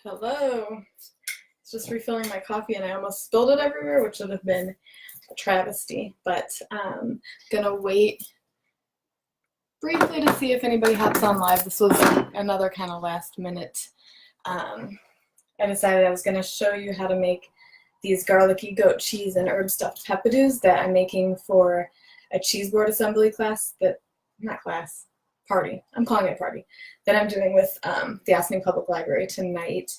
Hello. It's just refilling my coffee and I almost spilled it everywhere, which would have been a travesty. But I'm gonna wait briefly to see if anybody hops on live. This was another kind of last minute. I decided I was gonna show you how to make these garlicky goat cheese and herb stuffed peppadews that I'm making for a cheese board assembly class party. I'm calling it a party that I'm doing with the Austin Public Library tonight.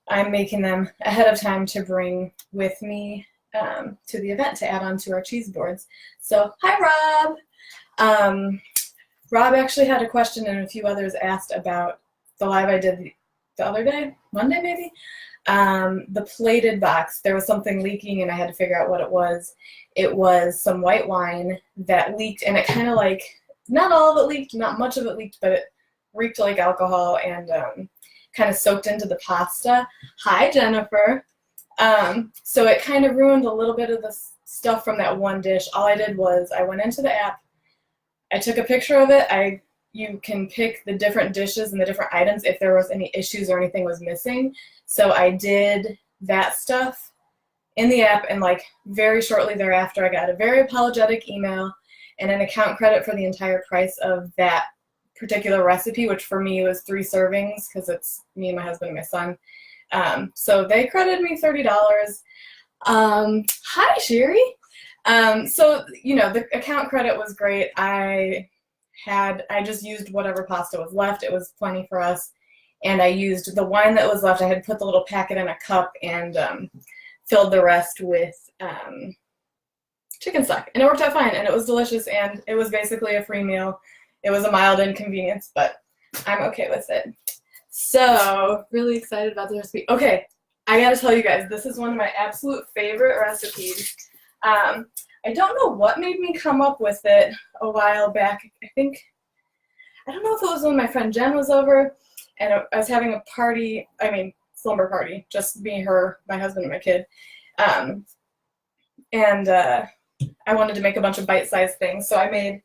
I'm making them ahead of time to bring with me to the event to add on to our cheese boards. So, hi Rob! Rob actually had a question and a few others asked about the live I did the other day, Monday maybe? The plated box. There was something leaking and I had to figure out what it was. It was some white wine that leaked, and it kind of like, not all of it leaked, not much of it leaked, but it reeked like alcohol and kind of soaked into the pasta. Hi, Jennifer. So it kind of ruined a little bit of the stuff from that one dish. All I did was I went into the app, I took a picture of it. You can pick the different dishes and the different items if there was any issues or anything was missing. So I did that stuff in the app, and like very shortly thereafter I got a very apologetic email and an account credit for the entire price of that particular recipe, which for me was 3 servings because it's me and my husband and my son. So they credited me $30. Hi, Sherry. So, you know, the account credit was great. I just used whatever pasta was left. It was plenty for us. And I used the wine that was left. I had put the little packet in a cup and filled the rest with chicken stock. And it worked out fine. And it was delicious. And it was basically a free meal. It was a mild inconvenience, but I'm okay with it. So, really excited about the recipe. Okay, I gotta tell you guys, this is one of my absolute favorite recipes. I don't know what made me come up with it a while back. I don't know if it was when my friend Jen was over and I was having a party, slumber party, just me, her, my husband, and my kid. I wanted to make a bunch of bite-sized things, so I made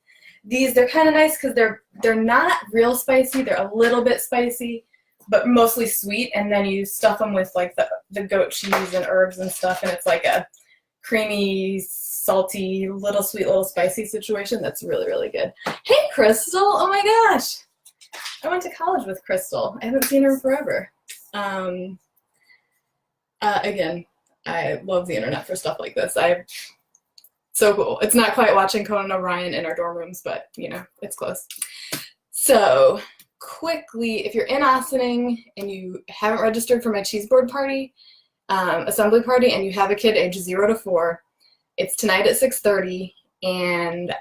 these. They're kind of nice because they're not real spicy. They're a little bit spicy, but mostly sweet, and then you stuff them with like the goat cheese and herbs and stuff, and it's like a creamy, salty, little sweet, little spicy situation that's really, really good. Hey, Crystal! Oh my gosh! I went to college with Crystal. I haven't seen her in forever. Again, I love the internet for stuff like this. So cool. It's not quite watching Conan O'Brien in our dorm rooms, but, you know, it's close. So, quickly, if you're in Ossining and you haven't registered for my cheese board party, assembly party, and you have a kid age 0 to 4, it's tonight at 6:30, and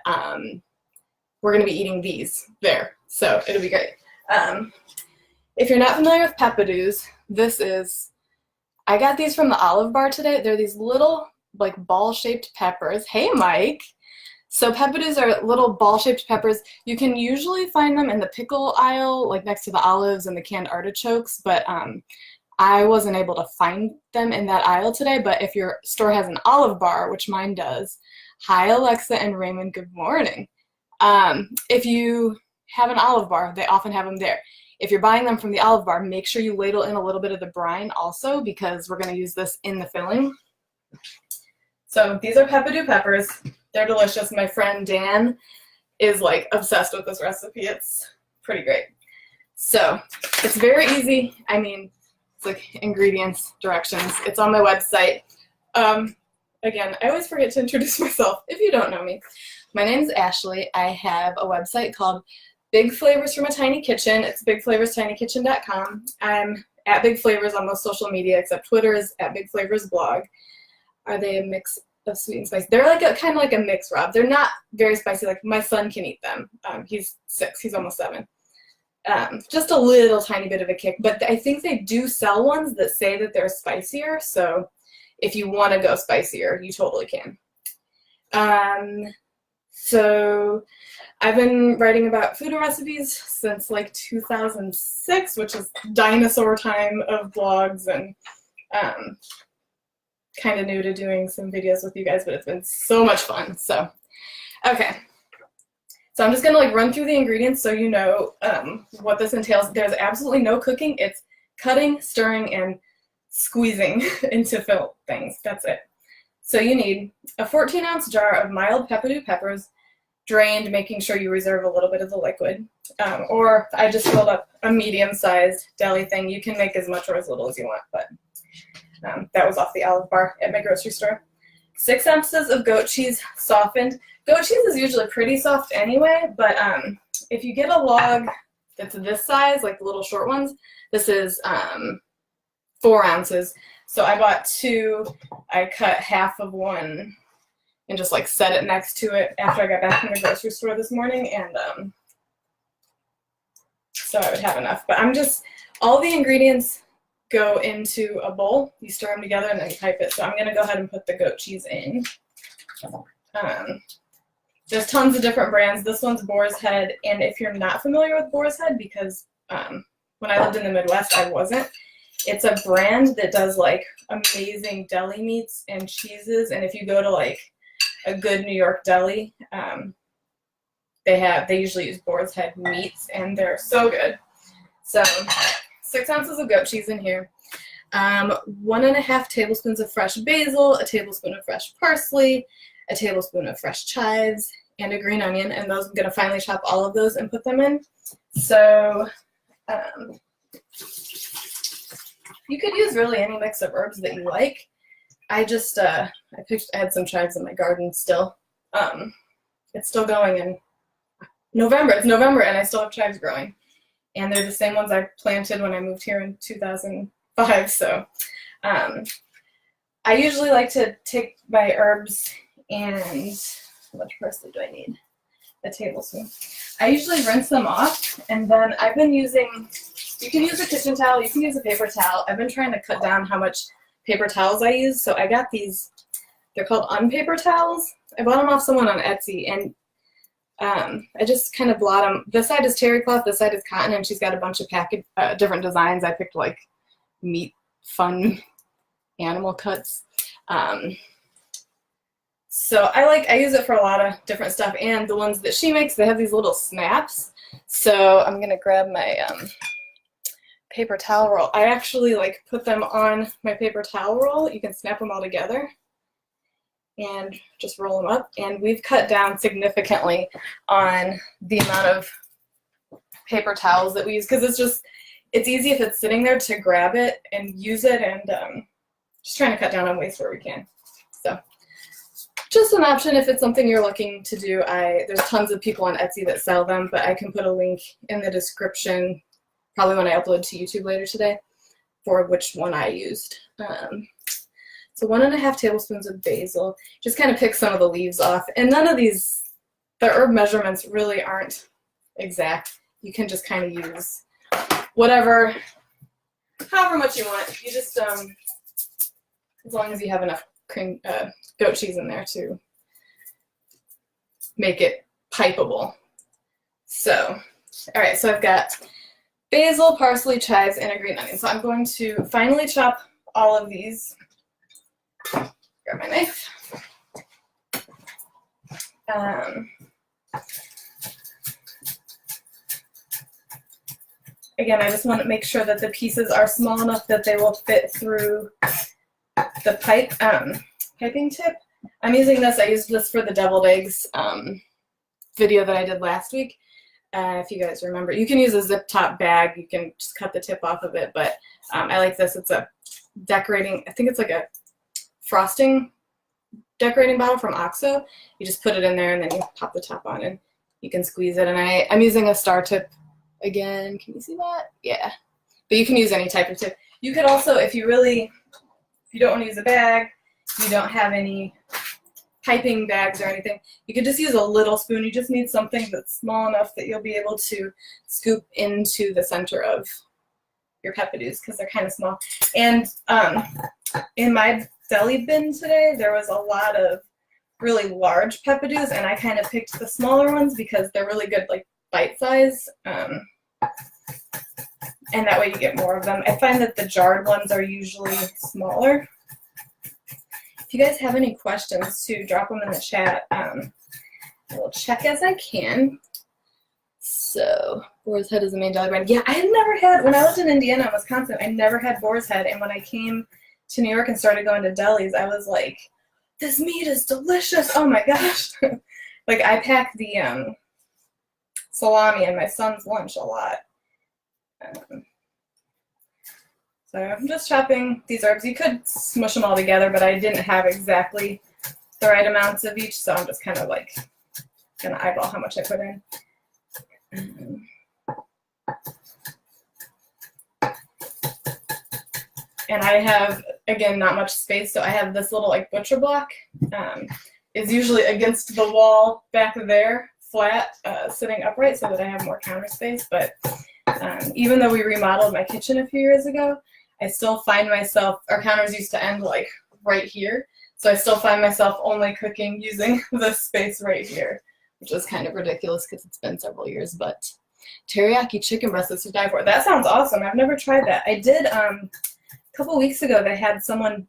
we're going to be eating these there. So, it'll be great. If you're not familiar with Peppadews, I got these from the Olive Bar today. They're these little, like, ball-shaped peppers. Hey, Mike! So Peppadews are little ball-shaped peppers. You can usually find them in the pickle aisle, like next to the olives and the canned artichokes, but I wasn't able to find them in that aisle today. But if your store has an Olive Bar, which mine does, hi Alexa and Raymond, good morning. If you have an Olive Bar, they often have them there. If you're buying them from the Olive Bar, make sure you ladle in a little bit of the brine also, because we're going to use this in the filling. So these are Peppadew peppers. They're delicious. My friend Dan is like obsessed with this recipe. It's pretty great. So it's very easy. It's like ingredients, directions. It's on my website. Again, I always forget to introduce myself if you don't know me. My name's Ashley. I have a website called Big Flavors from a Tiny Kitchen. It's bigflavorstinyKitchen.com. I'm at Big Flavors on most social media except Twitter is at Big Flavors Blog. Are they a mix of sweet and spicy? They're like kind of like a mix, Rob. They're not very spicy. Like my son can eat them. He's 6. He's almost 7. Just a little tiny bit of a kick. But I think they do sell ones that say that they're spicier. So if you want to go spicier, you totally can. So I've been writing about food and recipes since like 2006, which is dinosaur time of blogs, and kind of new to doing some videos with you guys, but it's been so much fun. So, okay. So I'm just going to like run through the ingredients so you know what this entails. There's absolutely no cooking. It's cutting, stirring, and squeezing into fill things. That's it. So you need a 14-ounce jar of mild peppadew peppers, drained, making sure you reserve a little bit of the liquid. Or I just filled up a medium-sized deli thing. You can make as much or as little as you want, but that was off the Olive Bar at my grocery store. 6 ounces of goat cheese softened. Goat cheese is usually pretty soft anyway, but if you get a log that's this size, like the little short ones, this is 4 ounces. So I bought 2. I cut half of one and just like set it next to it after I got back from the grocery store this morning, and so I would have enough. But all the ingredients go into a bowl. You stir them together and then you pipe it. So I'm going to go ahead and put the goat cheese in. There's tons of different brands. This one's Boar's Head, and if you're not familiar with Boar's Head, because when I lived in the Midwest, I wasn't, it's a brand that does like amazing deli meats and cheeses, and if you go to like a good New York deli, they usually use Boar's Head meats, and they're so good. So 6 ounces of goat cheese in here, 1.5 tablespoons of fresh basil, a tablespoon of fresh parsley, a tablespoon of fresh chives, and a green onion, and those I'm going to finally chop all of those and put them in. So you could use really any mix of herbs that you like. I had some chives in my garden still. It's still going in November. It's November and I still have chives growing. And they're the same ones I planted when I moved here in 2005. So I usually like to take my herbs and how much parsley do I need? A tablespoon. I usually rinse them off, and then I've been using, you can use a kitchen towel, you can use a paper towel. I've been trying to cut down how much paper towels I use, so I got these, they're called unpaper towels. I bought them off someone on Etsy, and I just kind of blot them. This side is terry cloth, this side is cotton, and she's got a bunch of different designs. I picked like meat, fun animal cuts. So I use it for a lot of different stuff, and the ones that she makes, they have these little snaps. So I'm gonna grab my paper towel roll. I actually like put them on my paper towel roll. You can snap them all together and just roll them up. And we've cut down significantly on the amount of paper towels that we use, because it's easy if it's sitting there to grab it and use it, and just trying to cut down on waste where we can. So just an option if it's something you're looking to do. There's tons of people on Etsy that sell them, but I can put a link in the description, probably when I upload to YouTube later today, for which one I used. So 1.5 tablespoons of basil. Just kind of pick some of the leaves off. And none of these, the herb measurements really aren't exact. You can just kind of use however much you want. You just, as long as you have enough goat cheese in there to make it pipeable. So, all right, so I've got basil, parsley, chives, and a green onion. So I'm going to finally chop all of these. Grab my knife. Again, I just want to make sure that the pieces are small enough that they will fit through the piping tip. I'm using this. I used this for the deviled eggs video that I did last week. If you guys remember, you can use a zip top bag. You can just cut the tip off of it, but I like this. It's a decorating, I think it's like a frosting decorating bottle from OXO. You just put it in there and then you pop the top on and you can squeeze it. And I'm using a star tip again. Can you see that? Yeah. But you can use any type of tip. You could also, if you don't want to use a bag, you don't have any piping bags or anything, you could just use a little spoon. You just need something that's small enough that you'll be able to scoop into the center of your peppadews, because they're kind of small. And in my deli bin today, there was a lot of really large peppadews, and I kind of picked the smaller ones because they're really good, like bite size. And that way you get more of them. I find that the jarred ones are usually smaller. If you guys have any questions, too, drop them in the chat. I will check as I can. So boar's head is the main jelly brand. Yeah, I had never had, when I lived in Indiana and Wisconsin, I never had boar's head. And when I came to New York and started going to delis, I was like, this meat is delicious. Oh my gosh. Like I pack the salami in my son's lunch a lot. So I'm just chopping these herbs. You could smush them all together, but I didn't have exactly the right amounts of each, so I'm just kind of like gonna eyeball how much I put in. And I have, again, not much space, so I have this little like butcher block. Is usually against the wall back there, flat, sitting upright, so that I have more counter space. But even though we remodeled my kitchen a few years ago, I still find myself, our counters used to end like right here, so I still find myself only cooking using this space right here, which is kind of ridiculous because it's been several years. But teriyaki chicken breast is to die for. That sounds awesome. I've never tried that. I did, a couple weeks ago, they had someone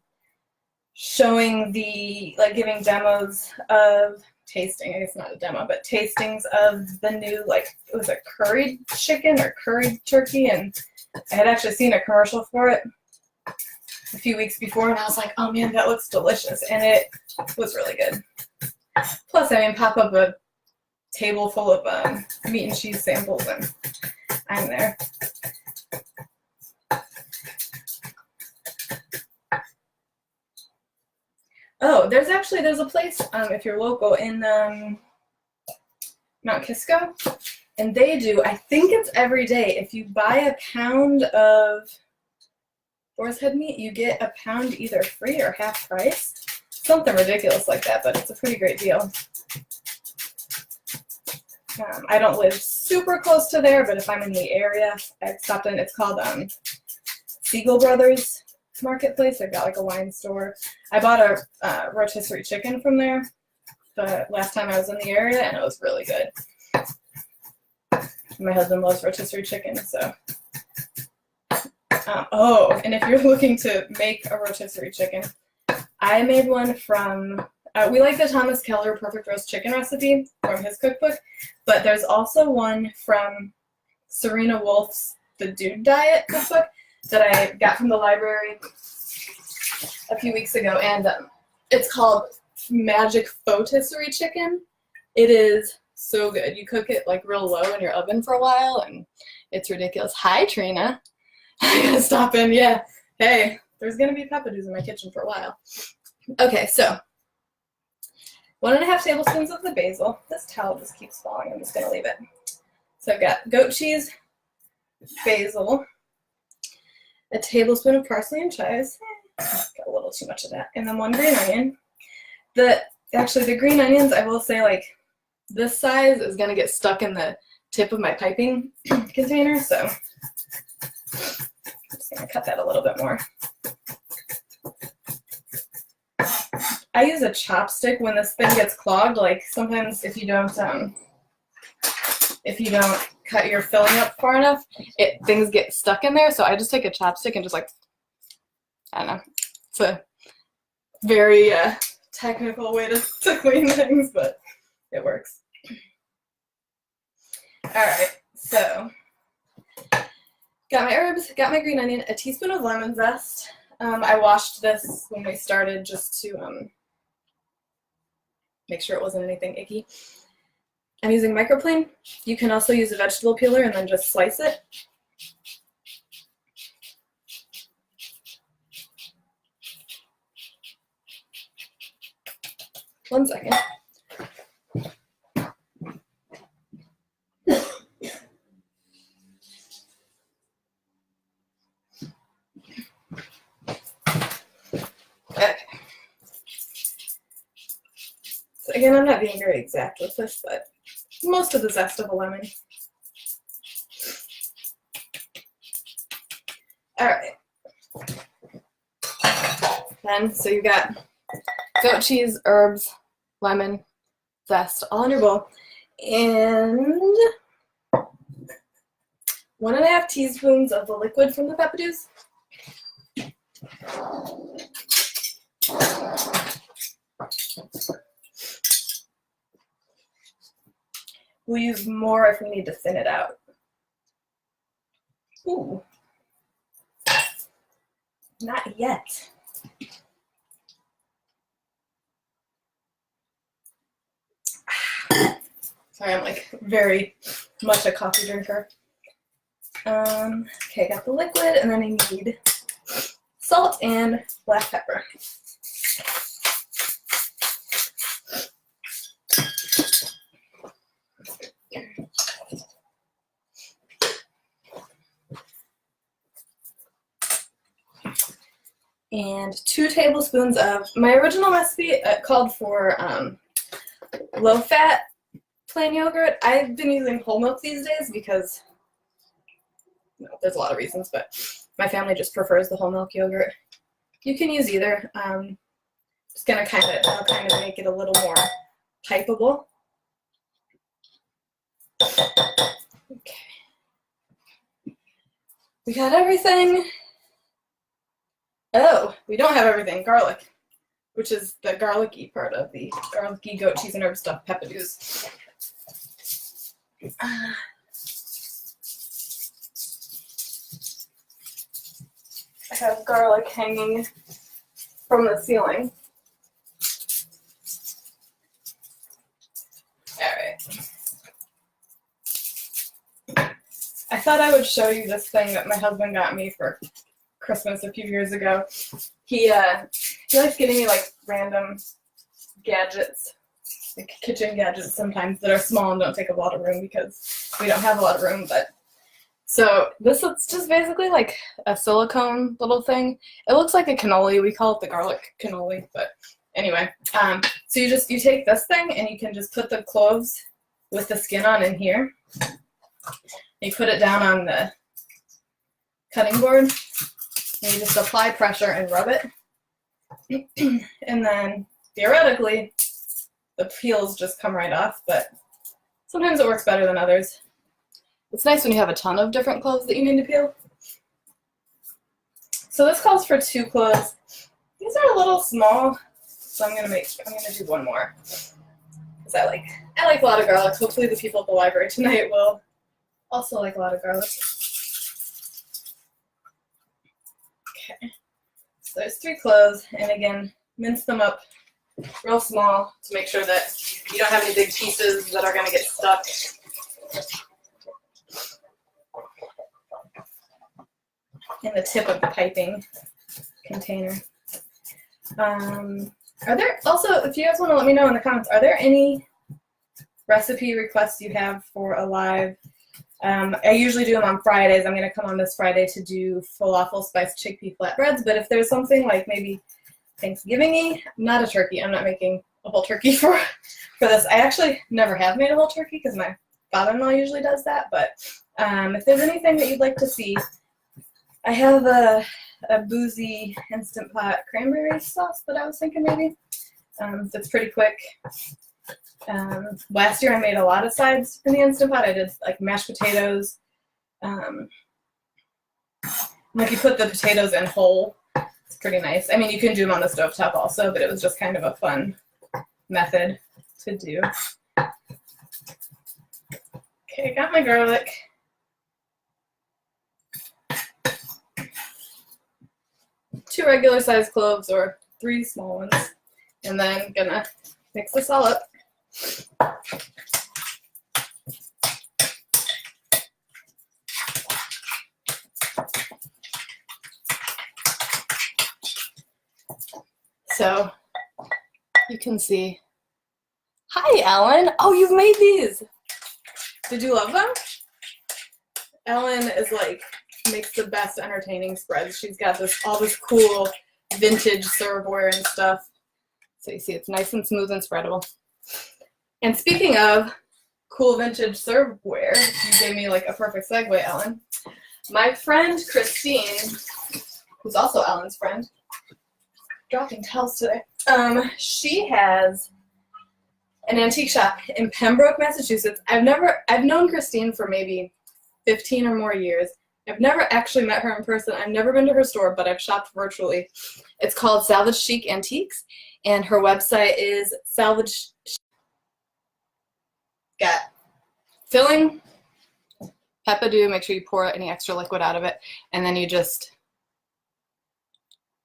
showing the, like giving demos of tasting, I guess not a demo, but tastings of the new, like, it was a curried chicken or curried turkey, and I had actually seen a commercial for it a few weeks before, and I was like, oh man, that looks delicious, and it was really good. Plus, I mean, pop up a table full of meat and cheese samples, and I'm there. Oh, there's a place, if you're local, in Mount Kisco, and they do, I think it's every day, if you buy a pound of boar's head meat, you get a pound either free or half price. Something ridiculous like that, but it's a pretty great deal. I don't live super close to there, but if I'm in the area, I've stopped in. It's called Siegel Brothers Marketplace. They've got like a wine store. I bought a rotisserie chicken from there the last time I was in the area, and it was really good. My husband loves rotisserie chicken, so. Oh, and if you're looking to make a rotisserie chicken, I made one from, we like the Thomas Keller Perfect Roast Chicken recipe from his cookbook, but there's also one from Serena Wolf's The Dude Diet cookbook that I got from the library a few weeks ago, and it's called Magic Rotisserie Chicken. It is so good. You cook it like real low in your oven for a while, and it's ridiculous. Hi, Trina. I gotta stop in. Yeah. Hey, there's gonna be peppadews in my kitchen for a while. Okay, so 1.5 tablespoons of the basil. This towel just keeps falling. I'm just gonna leave it. So I've got goat cheese, basil, a tablespoon of parsley and chives. Got a little too much of that. And then 1 green onion. Actually, the green onions, I will say, like, this size is gonna get stuck in the tip of my piping container, so I'm just gonna cut that a little bit more. I use a chopstick when this thing gets clogged. Like sometimes if you don't cut your filling up far enough, things get stuck in there. So I just take a chopstick and just like, I don't know. It's a very technical way to clean things, but it works. All right, so got my herbs, got my green onion, a teaspoon of lemon zest. I washed this when we started just to make sure it wasn't anything icky. I'm using microplane. You can also use a vegetable peeler and then just slice it. One second. Okay. So again, I'm not being very exact with this, but most of the zest of a lemon. All right. Then, so you got goat cheese, herbs, lemon, zest, all in your bowl, and 1.5 teaspoons of the liquid from the Peppadews. We'll use more if we need to thin it out. Ooh. Not yet. Sorry, I'm like very much a coffee drinker. Okay, got the liquid, and then I need salt and black pepper. And 2 tablespoons of, my original recipe called for low-fat plain yogurt. I've been using whole milk these days because, you know, there's a lot of reasons, but my family just prefers the whole milk yogurt. You can use either. Just gonna kind of make it a little more pipeable. Okay. We got everything. Oh, we don't have everything. Garlic, which is the garlicky part of the garlicky goat cheese and herb stuff, Peppadews. I have garlic hanging from the ceiling. Alright. I thought I would show you this thing that my husband got me for Christmas a few years ago. He likes getting me like random gadgets, like kitchen gadgets sometimes that are small and don't take up a lot of room because we don't have a lot of room. But so this is just basically like a silicone little thing. It looks like a cannoli. We call it the garlic cannoli, but anyway. So you take this thing and you can just put the cloves with the skin on in here. You put it down on the cutting board. And you just apply pressure and rub it. And then, theoretically, the peels just come right off, but sometimes it works better than others. It's nice when you have a ton of different cloves that you need to peel. So this calls for 2 cloves. These are a little small, so I'm gonna do one more. Because I like a lot of garlic. Hopefully the people at the library tonight will also like a lot of garlic. Okay, so there's 3 cloves, and again, mince them up real small to make sure that you don't have any big pieces that are going to get stuck. In the tip of the piping container. Are there also, if you guys want to let me know in the comments, are there any recipe requests you have for a live? I usually do them on Fridays. I'm going to come on this Friday to do falafel spiced chickpea flatbreads, but if there's something like maybe Thanksgiving-y, not a turkey. I'm not making a whole turkey for this. I actually never have made a whole turkey because my father-in-law usually does that, but if there's anything that you'd like to see, I have a boozy Instant Pot cranberry sauce that I was thinking maybe. That's pretty quick. Last year I made a lot of sides in the Instant Pot. I did like mashed potatoes. Like you put the potatoes in whole. It's pretty nice. I mean, you can do them on the stovetop also, but it was just kind of a fun method to do. Okay, I got my garlic. Two regular sized cloves or 3 small ones. And then gonna mix this all up. So you can see. Hi, Ellen. Oh, you've made these. Did you love them? Ellen is like, makes the best entertaining spreads. She's got all this cool vintage serveware and stuff. So you see it's nice and smooth and spreadable. And speaking of cool vintage serveware, you gave me like a perfect segue, Ellen. My friend Christine, who's also Ellen's friend, dropping towels today. She has an antique shop in Pembroke, Massachusetts. I've known Christine for maybe 15 or more years. I've never actually met her in person. I've never been to her store, but I've shopped virtually. It's called Salvage Chic Antiques, and her website is salvage. Got filling, Peppadew, make sure you pour any extra liquid out of it, and then you just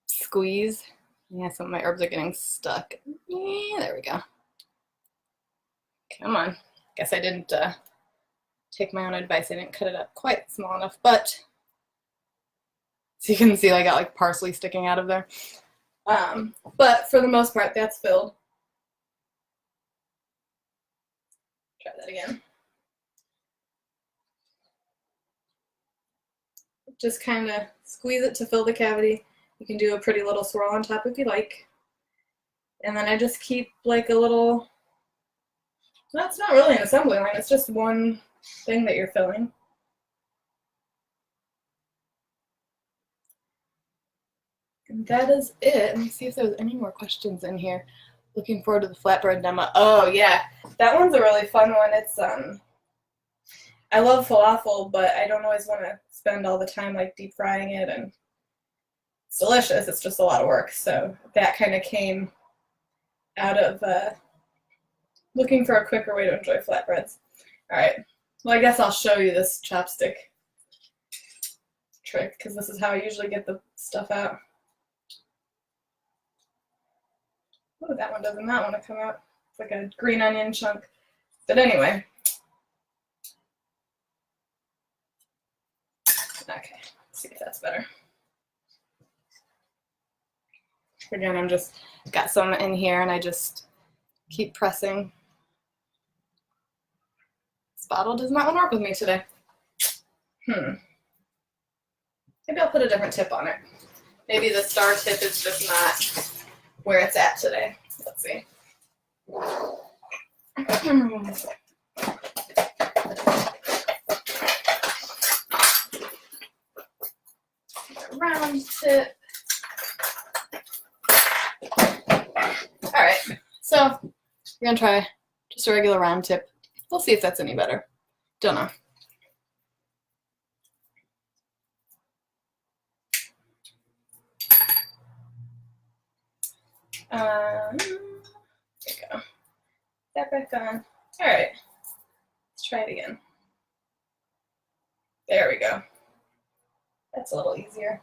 squeeze. Yeah, some of my herbs are getting stuck. Yeah, there we go. Come on. Guess I didn't take my own advice. I didn't cut it up quite small enough, but so you can see I got like parsley sticking out of there. But for the most part, that's filled. Try that again. Just kind of squeeze it to fill the cavity. You can do a pretty little swirl on top if you like. And then I just keep like a little, well, it's not really an assembly line, it's just one thing that you're filling. And that is it. Let me see if there's any more questions in here. Looking forward to the flatbread demo. Oh yeah, that one's a really fun one. It's I love falafel, but I don't always want to spend all the time like deep frying it, and it's delicious. It's just a lot of work. So that kind of came out of looking for a quicker way to enjoy flatbreads. All right. Well, I guess I'll show you this chopstick trick because this is how I usually get the stuff out. Oh, that one does not want to come out. It's like a green onion chunk. But anyway. Okay, let's see if that's better. Again, I'm just got some in here and I just keep pressing. This bottle does not want to work with me today. Maybe I'll put a different tip on it. Maybe the star tip is just not where it's at today. Let's see. Round tip. All right, so we're gonna try just a regular round tip. We'll see if that's any better. Don't know. There you go. That back on. All right, let's try it again. There we go. That's a little easier.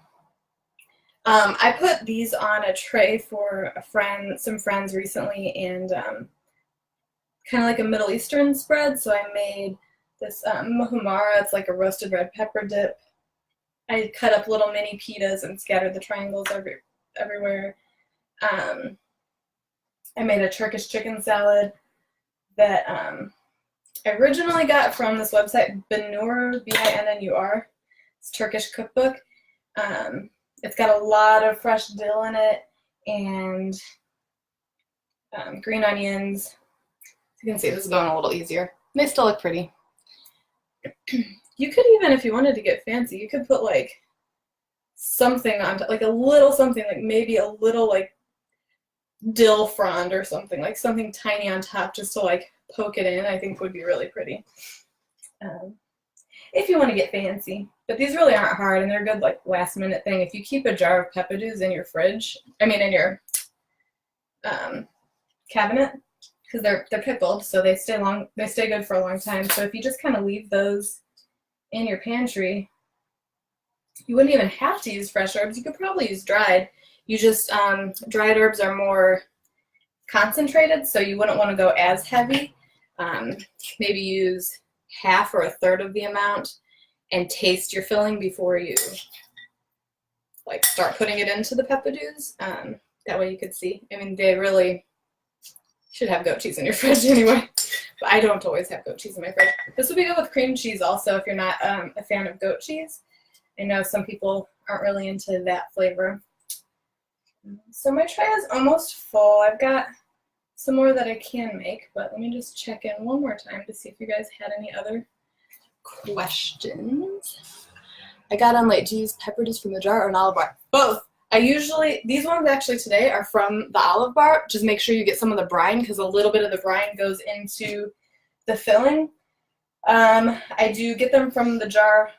I put these on a tray for some friends recently, and kind of like a Middle Eastern spread. So I made this muhammara. It's like a roasted red pepper dip. I cut up little mini pitas and scattered the triangles everywhere. I made a Turkish chicken salad that I originally got from this website, Binur, B-I-N-N-U-R. It's a Turkish cookbook. It's got a lot of fresh dill in it and green onions. As you can see, this is going a little easier. They still look pretty. You could even, if you wanted to get fancy, you could put like something on top, like a little something, like maybe a little like dill frond or something, like something tiny on top just to like poke it in. I think would be really pretty. If you want to get fancy. But these really aren't hard, and they're a good like last minute thing. If you keep a jar of Peppadews in your fridge, in your cabinet, because they're pickled, so they stay good for a long time. So if you just kind of leave those in your pantry, you wouldn't even have to use fresh herbs. You could probably use dried. You just dried herbs are more concentrated, so you wouldn't want to go as heavy. Maybe use half or a third of the amount and taste your filling before you like start putting it into the Peppadews. That way you could see. I mean, they really should have goat cheese in your fridge anyway, but I don't always have goat cheese in my fridge. This would be good with cream cheese also if you're not a fan of goat cheese. I know some people aren't really into that flavor. So my tray is almost full. I've got some more that I can make, but let me just check in one more time to see if you guys had any other questions. I got on late. Do you use Peppadews from the jar or an olive bar? Both. These ones actually today are from the olive bar. Just make sure you get some of the brine because a little bit of the brine goes into the filling. I do get them from the jar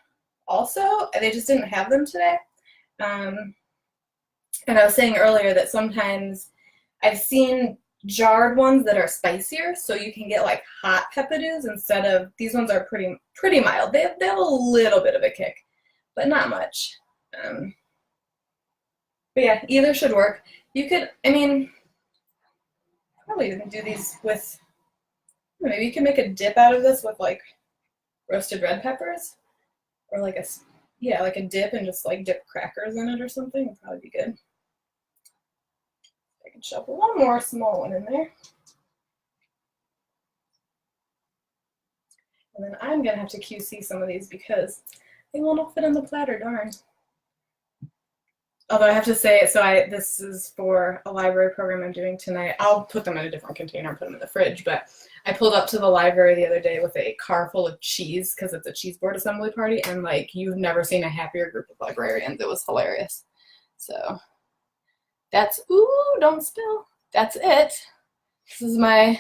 also. They just didn't have them today. And I was saying earlier that sometimes I've seen jarred ones that are spicier, so you can get like hot peppadews instead of, these ones are pretty mild. They have a little bit of a kick, but not much. But yeah, either should work. You could, I mean, probably even do these with, maybe you can make a dip out of this with like roasted red peppers, or like like a dip and just like dip crackers in it or something. Would probably be good. I can shove one more small one in there. And then I'm gonna have to QC some of these because they won't all fit on the platter, darn. Although I have to say, so this is for a library program I'm doing tonight. I'll put them in a different container and put them in the fridge, but I pulled up to the library the other day with a car full of cheese because it's a cheese board assembly party, and like, you've never seen a happier group of librarians. It was hilarious. So that's, ooh, don't spill. That's it. This is my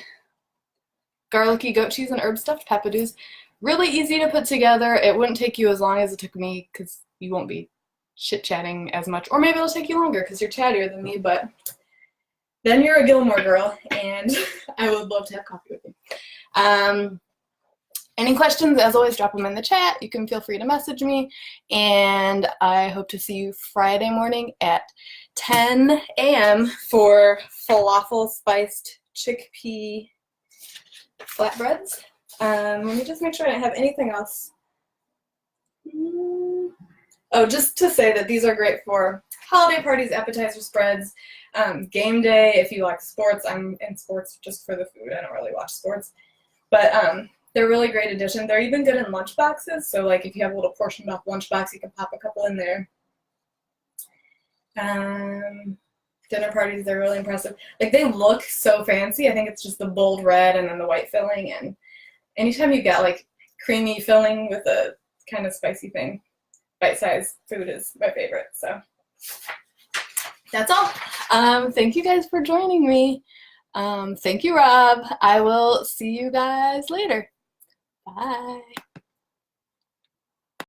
garlicky goat cheese and herb stuffed peppadews. Really easy to put together. It wouldn't take you as long as it took me because you won't be chit-chatting as much, or maybe it'll take you longer because you're chattier than me, but then you're a Gilmore girl, and I would love to have coffee with you. Any questions, as always, drop them in the chat. You can feel free to message me, and I hope to see you Friday morning at 10 a.m. for falafel spiced chickpea flatbreads. Let me just make sure I don't have anything else. Oh, just to say that these are great for holiday parties, appetizer spreads, game day. If you like sports, I'm in sports just for the food. I don't really watch sports. But they're a really great addition. They're even good in lunch boxes. So like if you have a little portioned off lunch box, you can pop a couple in there. Dinner parties, they're really impressive. Like, they look so fancy. I think it's just the bold red and then the white filling. And anytime you get like creamy filling with a kind of spicy thing, bite-sized food is my favorite. So that's all. Thank you guys for joining me. Thank you, Rob. I will see you guys later. Bye.